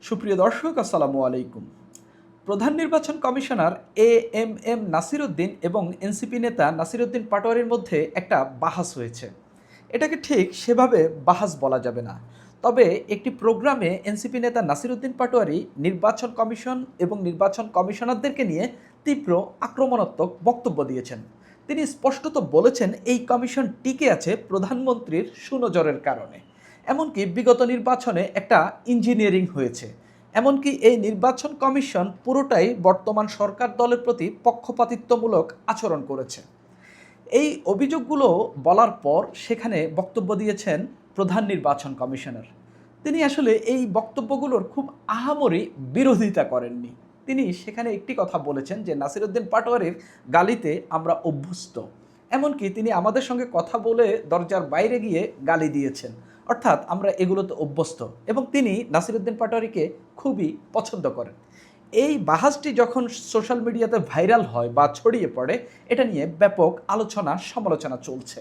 সুপ্রিয় দর্শক, আসসালামু আলাইকুম। প্রধান নির্বাচন কমিশনার এএমএম নাসির উদ্দিন এবং এনসিপি নেতা নাসির উদ্দিন পাটোয়ারির মধ্যে একটা বাহাস হয়েছে। এটাকে ঠিক সেভাবে বাহাস বলা যাবে না, তবে একটি প্রোগ্রামে এনসিপি নেতা নাসির উদ্দিন পাটোয়ারি নির্বাচন কমিশন এবং নির্বাচন কমিশনারদেরকে নিয়ে তীব্র আক্রমণাত্মক বক্তব্য দিয়েছেন। তিনি স্পষ্টত বলেছেন এই কমিশন টিকে আছে প্রধানমন্ত্রীর সুনজরের কারণে। এমনকি বিগত নির্বাচনে একটা ইঞ্জিনিয়ারিং হয়েছে। এমনকি এই নির্বাচন কমিশন পুরোটাই বর্তমান সরকার দলের প্রতি পক্ষপাতিত্বমূলক আচরণ করেছে। এই অভিযোগগুলো বলার পর সেখানে বক্তব্য দিয়েছেন প্রধান নির্বাচন কমিশনার। তিনি আসলে এই বক্তব্যগুলোর খুব আহামরি বিরোধিতা করেননি। তিনি সেখানে একটি কথা বলেছেন যে নাসির উদ্দিন পাটোয়ারির গালিতে আমরা অভ্যস্ত। এমনকি তিনি আমাদের সঙ্গে কথা বলে দরজার বাইরে গিয়ে গালি দিয়েছেন, অর্থাৎ আমরা এগুলোতে অভ্যস্ত, এবং তিনি নাসির উদ্দিন পাটোয়ারিকে খুবই পছন্দ করেন। এই বাহাসটি যখন সোশ্যাল মিডিয়াতে ভাইরাল হয় বা ছড়িয়ে পড়ে, এটা নিয়ে ব্যাপক আলোচনা সমালোচনা চলছে।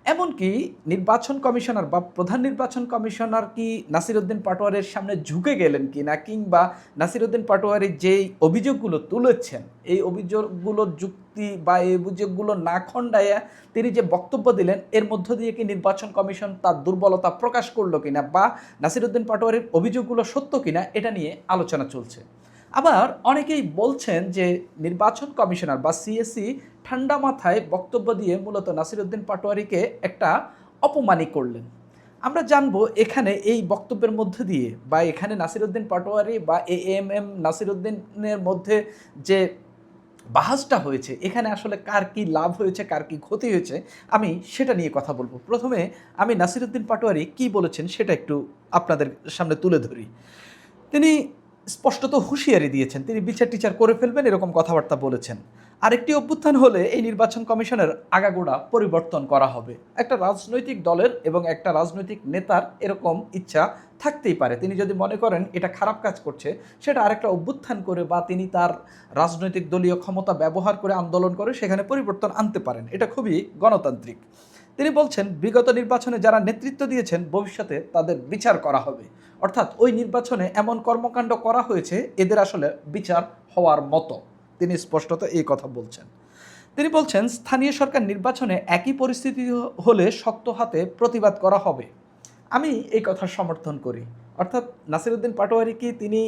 এমনকি নির্বাচন কমিশনার বা প্রধান নির্বাচন কমিশনার কি নাসির উদ্দিন পাটোয়ারির সামনে ঝুঁকে গেলেন কি না, কিংবা নাসির উদ্দিন পাটোয়ারি যেই অভিযোগগুলো তুলেছেন এই অভিযোগগুলোর যুক্তি বা এই অভিযোগগুলো না খণ্ডাইয়া তিনি যে বক্তব্য দিলেন এর মধ্য দিয়ে কি নির্বাচন কমিশন তার দুর্বলতা প্রকাশ করলো কিনা, বা নাসির উদ্দিন পাটোয়ারির অভিযোগগুলো সত্য কিনা, এটা নিয়ে আলোচনা চলছে। আবার অনেকেই বলছেন যে নির্বাচন কমিশনার বা সিএসি ঠান্ডা মাথায় বক্তব্য দিয়ে মূলত নাসির উদ্দিন পাটোয়ারিকে একটা অপমানই করলেন। আমরা জানবো এখানে এই বক্তব্যের মধ্যে দিয়ে বা এখানে নাসির উদ্দিন পাটোয়ারি বা এএমএম নাসির উদ্দিনের মধ্যে যে বাহাসটা হয়েছে, এখানে আসলে কার কি লাভ হয়েছে কার কি ক্ষতি হয়েছে আমি সেটা নিয়ে কথা বলবো। প্রথমে আমি নাসির উদ্দিন পাটোয়ারি কী বলেছেন সেটা একটু আপনাদের সামনে তুলে ধরি। তিনি স্পষ্টত হুঁশিয়ারি দিয়েছেন, তিনি বিচার টিচার করে ফেলবেন এরকম কথাবার্তা বলেছেন। আরেকটি অভ্যুত্থান হলে এই নির্বাচন কমিশনের আগাগোড়া পরিবর্তন করা হবে। একটা রাজনৈতিক দলের এবং একটা রাজনৈতিক নেতার এরকম ইচ্ছা থাকতেই পারে। তিনি যদি মনে করেন এটা খারাপ কাজ করছে, সেটা আরেকটা অভ্যুত্থান করে বা তিনি তার রাজনৈতিক দলীয় ক্ষমতা ব্যবহার করে আন্দোলন করে সেখানে পরিবর্তন আনতে পারেন। এটা খুবই গণতান্ত্রিক। তিনি বলছেন বিগত নির্বাচনে যারা নেতৃত্ব দিয়েছেন ভবিষ্যতে তাদের বিচার করা হবে, অর্থাৎ ওই নির্বাচনে এমন কর্মকাণ্ড করা হয়েছে এদের আসলে বিচার হওয়ার মতো। তিনি স্পষ্টত এই কথা বলছেন। তিনি বলছেন স্থানীয় সরকার নির্বাচনে একই পরিস্থিতি হলে শক্ত হাতে প্রতিবাদ করা হবে। আমি এই কথার সমর্থন করি। অর্থাৎ নাসির উদ্দিন পাটোয়ারি কি তিনি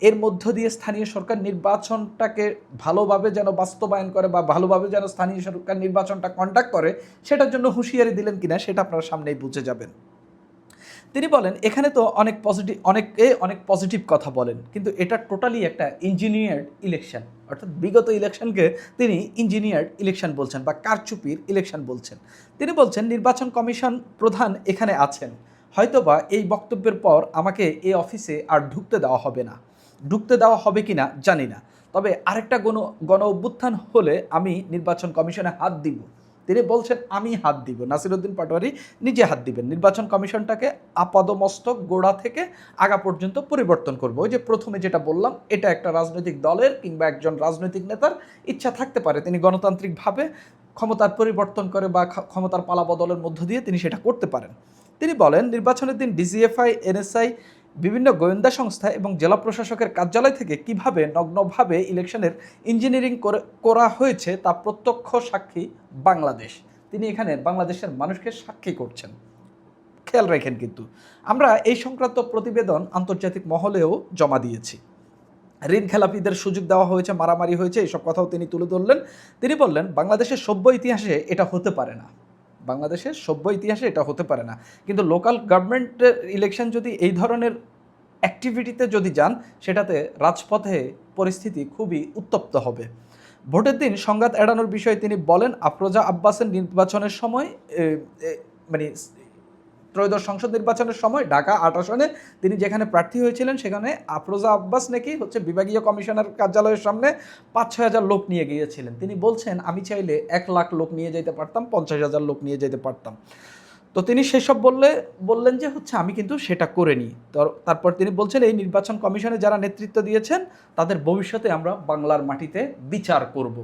এর মধ্য দিয়ে স্থানীয় সরকার নির্বাচনটাকে ভালোভাবে যেন বাস্তবায়ন করে বা ভালোভাবে যেন স্থানীয় সরকার নির্বাচনটা কন্ডাক্ট করে সেটার জন্য হুঁশিয়ারি দিলেন কিনা সেটা আপনারা সামনেই বুঝে যাবেন। তিনি বলেন এখানে তো অনেক পজিটিভ কথা বলেন, কিন্তু এটা টোটালি একটা ইঞ্জিনিয়ার্ড ইলেকশন, অর্থাৎ বিগত ইলেকশনকে তিনি ইঞ্জিনিয়ার্ড ইলেকশন বলছেন বা কারচুপির ইলেকশন বলছেন। তিনি বলছেন নির্বাচন কমিশন প্রধান এখানে আছেন, হয়তোবা এই বক্তব্যের পর আমাকে এই অফিসে আর ঢুকতে দেওয়া হবে না। ঢুকতে দেওয়া হবে কি না জানি না, তবে আরেকটা গণ অভ্যুত্থান হলে আমি নির্বাচন কমিশনে হাত দিব। তিনি বলছেন আমি হাত দিব, নাসির উদ্দিন পাটোয়ারি নিজে হাত দিবেন, নির্বাচন কমিশনটাকে আপাদমস্তক গোড়া থেকে আগা পর্যন্ত পরিবর্তন করবো। ওই যে প্রথমে যেটা বললাম, এটা একটা রাজনৈতিক দলের কিংবা একজন রাজনৈতিক নেতার ইচ্ছা থাকতে পারে, তিনি গণতান্ত্রিকভাবে ক্ষমতার পরিবর্তন করে বা ক্ষমতার পালাবদলের মধ্য দিয়ে তিনি সেটা করতে পারেন। তিনি বলেন নির্বাচনের দিন ডিজিএফআই, এনএসআই, বিভিন্ন গোয়েন্দা সংস্থা এবং জেলা প্রশাসকের কার্যালয় থেকে কিভাবে নগ্নভাবে ইলেকশনের ইঞ্জিনিয়ারিং করা হয়েছে তা প্রত্যক্ষ সাক্ষী বাংলাদেশ। তিনি এখানে বাংলাদেশের মানুষকে সাক্ষী করছেন। খেয়াল রাখেন, কিন্তু আমরা এই সংক্রান্ত প্রতিবেদন আন্তর্জাতিক মহলেও জমা দিয়েছি। ঋণ খেলাপিদের সুযোগ দেওয়া হয়েছে, মারামারি হয়েছে, এইসব কথাও তিনি তুলে ধরলেন। তিনি বললেন বাংলাদেশের সভ্য ইতিহাসে এটা হতে পারে না, বাংলাদেশের সভ্য ইতিহাসে এটা হতে পারে না। কিন্তু লোকাল গভর্নমেন্টের ইলেকশন যদি এই ধরনের অ্যাক্টিভিটিতে যদি যান, সেটাতে রাজপথে পরিস্থিতি খুবই উত্তপ্ত হবে। ভোটের দিন সংঘাত এড়ানোর বিষয়ে তিনি বলেন আফরোজা আব্বাসের নির্বাচনের সময় মানে ত্রয়োদশ সংসদ নির্বাচনের সময় ঢাকা ৮ আসনে তিনি যেখানে প্রার্থী হয়েছিলেন সেখানে আফরোজা আব্বাস নাকি বিভাগীয় কমিশনার কার্যালয়ের সামনে ৫-৬ হাজার লোক নিয়ে গিয়েছিলেন। তিনি বলছেন আমি চাইলে ১ লাখ লোক নিয়ে যেতে পারতাম, ৫০,০০০ লোক নিয়ে যেতে পারতাম। তো তিনি সেসব বললেন যে আমি কিন্তু সেটা করিনি। তারপর তিনি বলছেন এই নির্বাচন কমিশনে যারা নেতৃত্ব দিয়েছেন তাদের ভবিষ্যতে আমরা বাংলার মাটিতে বিচার করব।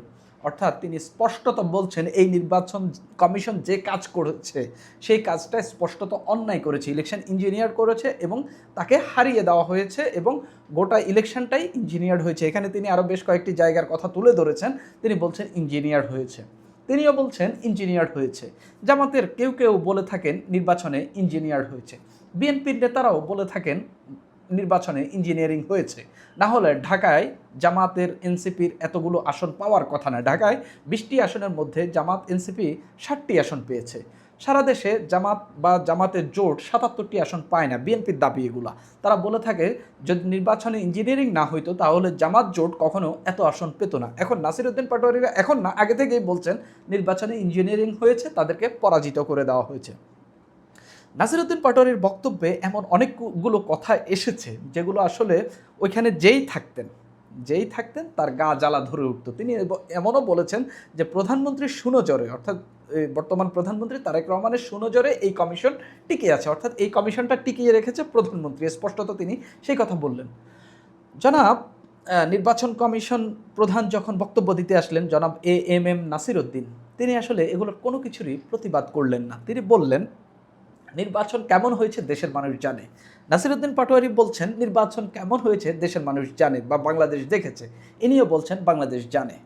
অর্থাৎ তিনি স্পষ্টত বলছেন এই নির্বাচন কমিশন যে কাজ করেছে সেই কাজটা স্পষ্টত অন্যায় করেছে, ইলেকশন ইঞ্জিনিয়ার করেছে এবং তাকে হারিয়ে দেওয়া হয়েছে এবং গোটা ইলেকশনটাই ইঞ্জিনিয়ার্ড হয়েছে। এখানে তিনি আরও বেশ কয়েকটি জায়গার কথা তুলে ধরেছেন। তিনি বলছেন ইঞ্জিনিয়ার্ড হয়েছে, তিনিও বলছেন ইঞ্জিনিয়ার্ড হয়েছে। জামাতের কেউ কেউ বলে থাকেন নির্বাচনে ইঞ্জিনিয়ার্ড হয়েছে, বিএনপির নেতারাও বলে থাকেন নির্বাচনে ইঞ্জিনিয়ারিং হয়েছে। না হলে ঢাকায় জামাতের এনসিপির এতগুলো আসন পাওয়ার কথা না। ঢাকায় 20টি আসনের মধ্যে জামাত এনসিপি 60টি আসন পেয়েছে। সারা দেশে জামাত বা জামাতের জোট 77টি আসন পায় না, বিএনপির দাবি এগুলা। তারা বলে থাকে যদি নির্বাচনে ইঞ্জিনিয়ারিং না হইতো তাহলে জামাত জোট কখনো এত আসন পেত না। এখন নাসিরউদ্দিন পাটোয়ারিরা এখন না, আগে থেকেই বলছেন নির্বাচনে ইঞ্জিনিয়ারিং হয়েছে, তাদেরকে পরাজিত করে দেওয়া হয়েছে। নাসিরউদ্দিন পাটোয়ারির বক্তব্যে এমন অনেকগুলো কথা এসেছে যেগুলো আসলে ওইখানে যেই থাকতেন তার গা জ্বালা ধরে উঠত। তিনি এমনও বলেছেন যে প্রধানমন্ত্রীর সুনজরে, অর্থাৎ বর্তমান প্রধানমন্ত্রী তারেক রহমানের সুনজরে এই কমিশন টিকে আছে, অর্থাৎ এই কমিশনটা টিকিয়ে রেখেছে প্রধানমন্ত্রী, স্পষ্টত তিনি সেই কথা বললেন। জনাব নির্বাচন কমিশন প্রধান যখন বক্তব্য দিতে আসলেন, জনাব এএমএম নাসিরউদ্দিন, তিনি আসলে এগুলোর কোনো কিছুরই প্রতিবাদ করলেন না। তিনি বললেন নির্বাচন কেমন হয়েছে দেশের মানুষ জানে। নাসিরউদ্দিন পাটোয়ারি বলছেন নির্বাচন কেমন হয়েছে দেশের মানুষ জানে বা বাংলাদেশ দেখেছে। ইনিও বলছেন বাংলাদেশ জানে।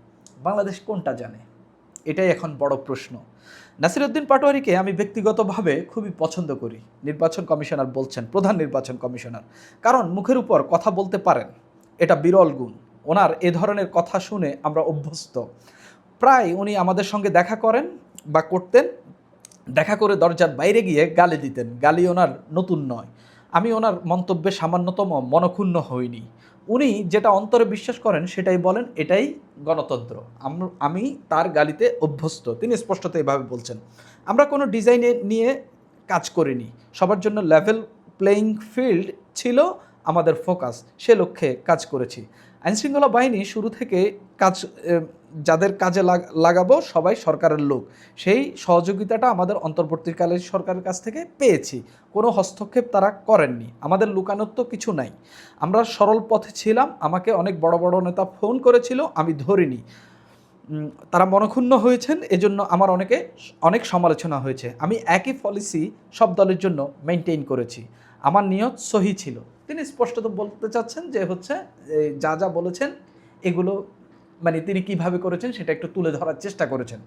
বাংলাদেশ কোনটা জানে? এটাই এখন বড় প্রশ্ন। নাসিরউদ্দিন পাটোয়ারিকে আমি ব্যক্তিগতভাবে খুবই পছন্দ করি। নির্বাচন কমিশনার বলছেন, প্রধান নির্বাচন কমিশনার, কারণ মুখের উপর কথা বলতে পারেন, এটা বিরল গুণ। ওনার এ ধরনের কথা শুনে আমরা অভ্যস্ত। প্রায় উনি আমাদের সঙ্গে দেখা করেন বা করতেন, দেখা করে দরজার বাইরে গিয়ে গালি দিতেন। গালি ওনার নতুন নয়। আমি ওনার মন্তব্যে সামান্যতম মনক্ষুণ্ণ হইনি। উনি যেটা অন্তরে বিশ্বাস করেন সেটাই বলেন, এটাই গণতন্ত্র। আমি তার গালিতে অভ্যস্ত। তিনি স্পষ্টত এভাবে বলছেন। আমরা কোনো ডিজাইনে নিয়ে কাজ করিনি, সবার জন্য লেভেল প্লেয়িং ফিল্ড ছিল আমাদের ফোকাস, সে লক্ষ্যে কাজ করেছি। আইনশৃঙ্খলা বাহিনী শুরু থেকে কাজ, যাদের কাজে লাগাবো সবাই সরকারের লোক, সেই সহযোগিতাটা আমাদের অন্তর্বর্তীকালীন সরকারের কাছ থেকে পেয়েছি। কোনো হস্তক্ষেপ তারা করেননি। আমাদের লুকানোর তো কিছু নাই, আমরা সরল পথে ছিলাম। আমাকে অনেক বড় বড় নেতা ফোন করেছিল, আমি ধরিনি। তারা মনক্ষুণ্ণ হয়েছেন, এজন্য আমার অনেক সমালোচনা হয়েছে। আমি একই পলিসি সব দলের জন্য মেনটেন করেছি, আমার নিয়ত সহি ছিল। তিনি স্পষ্টত বলতে চাচ্ছেন যে হচ্ছে যা যা বলেছেন এগুলো মানে তিনি কিভাবে করেছেন সেটা একটু তুলে ধরার চেষ্টা করেছেন।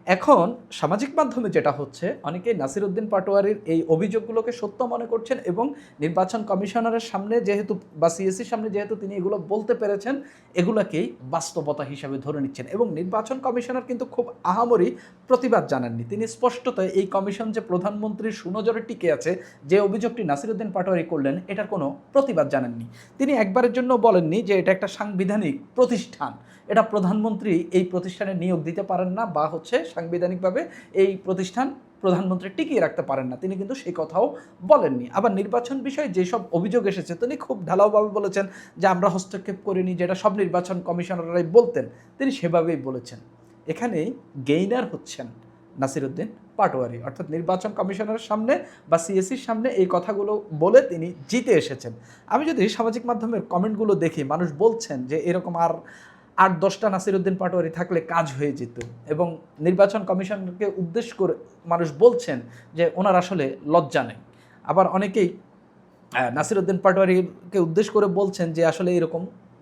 এখন সামাজিক মাধ্যমে যেটা হচ্ছে, অনেকেই নাসিরউদ্দিন পাটোয়ারির এই অভিযোগগুলোকে সত্য মনে করছেন এবং নির্বাচন কমিশনারের সামনে যেহেতু বা সিএসির সামনে যেহেতু তিনি এগুলো বলতে পেরেছেন, এগুলোকেই বাস্তবতা হিসাবে ধরে নিচ্ছেন। এবং নির্বাচন কমিশনার কিন্তু খুব আহামরি প্রতিবাদ জানাননি। তিনি স্পষ্টত এই কমিশন যে প্রধানমন্ত্রীর সুনজরে টিকে আছে, যে অভিযোগটি নাসিরউদ্দিন পাটোয়ারি করলেন, এটার কোনো প্রতিবাদ জানাননি। তিনি একবারের জন্য বলেননি যে এটা একটা সাংবিধানিক প্রতিষ্ঠান, এটা প্রধানমন্ত্রী এই প্রতিষ্ঠানে নিয়োগ দিতে পারেন না বা হচ্ছে সাংবিধানিকভাবে এই প্রতিষ্ঠান প্রধানমন্ত্রী টিকিয়ে রাখতে পারেন না, তিনি কিন্তু সেই কথাও বলেননি। আবার নির্বাচন বিষয়ে যেসব অভিযোগ এসেছে তিনি খুব ঢালাওভাবে বলেছেন যে আমরা হস্তক্ষেপ করিনি, যেটা সব নির্বাচন কমিশনাররাই বলতেন, তিনি সেভাবেই বলেছেন। এখানেই গেইনার হচ্ছেন নাসিরউদ্দিন পাটোয়ারি, অর্থাৎ নির্বাচন কমিশনারের সামনে বা সিএসির সামনে এই কথাগুলো বলে তিনি জিতে এসেছেন। আমি যদি সামাজিক মাধ্যমের কমেন্টগুলো দেখি, মানুষ বলছেন যে এরকম আর 8-10টা নাসিরউদ্দিন পাটোয়ারি থাকলে কাজ হয়ে যেত, এবং নির্বাচন কমিশনকে উদ্দেশ্য করে মানুষ বলছেন যে ওনার আসলে লজ্জা নেই। আবার অনেকেই নাসিরউদ্দিন পাটোয়ারিকে উদ্দেশ্য করে বলছেন যে আসলে এরকম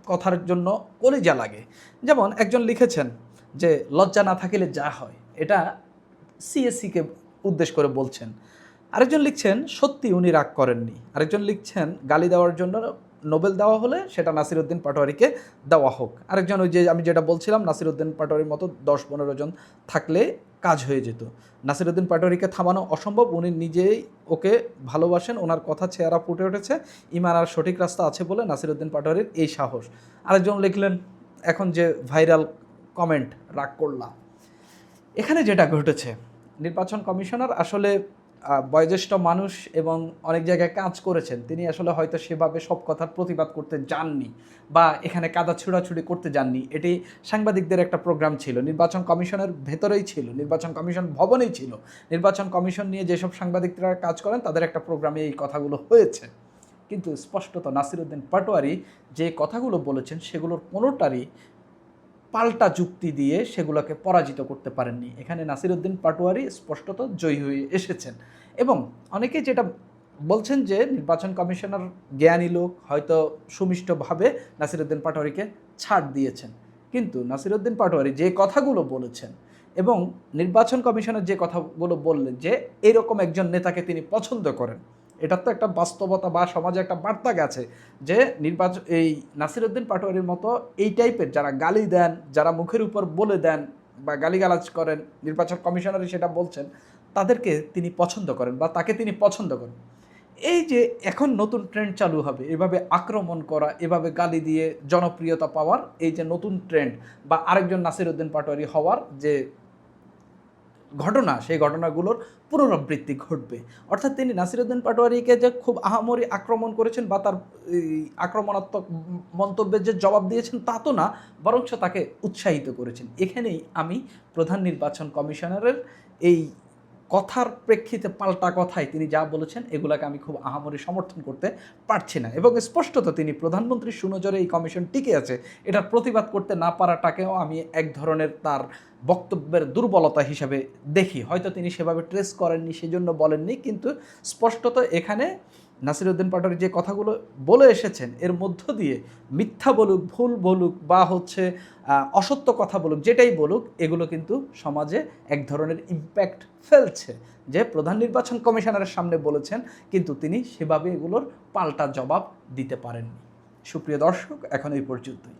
কথার জন্য কলিজা লাগে। যেমন একজন লিখেছেন যে লজ্জা না থাকিলে যা হয়, এটা সিএসসিকে উদ্দেশ্য করে বলছেন। আরেকজন লিখছেন সত্যি উনি রাগ করেননি। আরেকজন লিখছেন গালি দেওয়ার জন্য নোবেল দেওয়া হলে সেটা নাসিরউদ্দিন পাটোয়ারিকে দেওয়া হোক। আরেকজন ওই যে আমি যেটা বলছিলাম, নাসিরউদ্দিন পাটোয়ারির মতো 10-15 জন থাকলে কাজ হয়ে যেত। নাসিরউদ্দিন পাটোয়ারিকে থামানো অসম্ভব, উনি নিজেই ওকে ভালোবাসেন, ওনার কথা চেহারা ফুটে উঠেছে। ইমান আর সঠিক রাস্তা আছে বলে নাসিরউদ্দিন পাটোয়ারির এই সাহস। আরেকজন লিখলেন এখন যে ভাইরাল কমেন্ট, রাগ করলাম। এখানে যেটা ঘটেছে, নির্বাচন কমিশনার আসলে বয়োজ্যেষ্ঠ মানুষ এবং অনেক জায়গায় কাজ করেছেন, তিনি আসলে হয়তো সেভাবে সব কথার প্রতিবাদ করতে যাননি বা এখানে কাদা ছুড়াছুড়ি করতে যাননি। এটি সাংবাদিকদের একটা প্রোগ্রাম ছিল, নির্বাচন কমিশনের ভেতরেই ছিল, নির্বাচন কমিশন ভবনেই ছিল। নির্বাচন কমিশন নিয়ে যেসব সাংবাদিকরা কাজ করেন তাদের একটা প্রোগ্রামে এই কথাগুলো হয়েছে। কিন্তু স্পষ্টত নাসিরউদ্দিন পাটোয়ারি যে কথাগুলো বলেছেন সেগুলোর কোনোটারই পাল্টা যুক্তি দিয়ে সেগুলোকে পরাজিত করতে পারেননি। এখানে নাসিরউদ্দিন পাটোয়ারি স্পষ্টত জয়ী হয়ে এসেছেন এবং অনেকেই যেটা বলছেন যে নির্বাচন কমিশনার জ্ঞানী লোক, হয়তো সুমিষ্টভাবে নাসিরউদ্দিন পাটোয়ারিকে ছাড় দিয়েছেন। কিন্তু নাসিরউদ্দিন পাটোয়ারি যে কথাগুলো বলেছেন এবং নির্বাচন কমিশনের যে কথাগুলো বললেন যে এরকম একজন নেতাকে তিনি পছন্দ করেন, এটার তো একটা বাস্তবতা বা সমাজে একটা বার্তা গেছে যে এই নাসিরউদ্দিন পাটোয়ারির মতো এই টাইপের যারা গালি দেন, যারা মুখের উপর বলে দেন বা গালিগালাজ করেন, নির্বাচন কমিশনারই সেটা বলছেন, তাদেরকে তিনি পছন্দ করেন বা তাকে তিনি পছন্দ করেন। এই যে এখন নতুন ট্রেন্ড চালু হবে, এভাবে আক্রমণ করা, এভাবে গালি দিয়ে জনপ্রিয়তা পাওয়ার এই যে নতুন ট্রেন্ড বা আরেকজন নাসিরউদ্দিন পাটোয়ারি হওয়ার যে ঘটনা, সেই ঘটনাগুলোর পুনরাবৃত্তি ঘটবে। অর্থাৎ তিনি নাসিরউদ্দিন পাটোয়ারিকে যে খুব আহামরি আক্রমণ করেছেন বা তার এই আক্রমণাত্মক মন্তব্যের যে জবাব দিয়েছেন তা তো না, বরঞ্চ তাকে উৎসাহিত করেছেন। এখানেই আমি প্রধান নির্বাচন কমিশনারের এই কথার প্রেক্ষিতে পাল্টা কথায় তিনি যা বলেছেন এগুলাকে আমি খুব আহামরি সমর্থন করতে পারছি না এবং স্পষ্টত তিনি প্রধানমন্ত্রীর সুনজরে এই কমিশন টিকে আছে এটার প্রতিবাদ করতে না পারাটাকেও আমি এক ধরনের তার বক্তব্যের দুর্বলতা হিসাবে দেখি। হয়তো তিনি সেভাবে ট্রেস করেননি, সেজন্য বলেননি, কিন্তু স্পষ্টত এখানে নাসিরউদ্দিন পাটোয়ারি যে কথাগুলো বলে এসেছেন এর মধ্য দিয়ে মিথ্যা বলুক, ভুল বলুক বা হচ্ছে অসত্য কথা বলুক, যেটাই বলুক, এগুলো কিন্তু সমাজে এক ধরনের ইম্প্যাক্ট ফেলছে। যে প্রধান নির্বাচন কমিশনারের সামনে বলেছেন কিন্তু তিনি সেভাবে এগুলোর পাল্টা জবাব দিতে পারেননি। সুপ্রিয় দর্শক, এখন এই পর্যন্তই।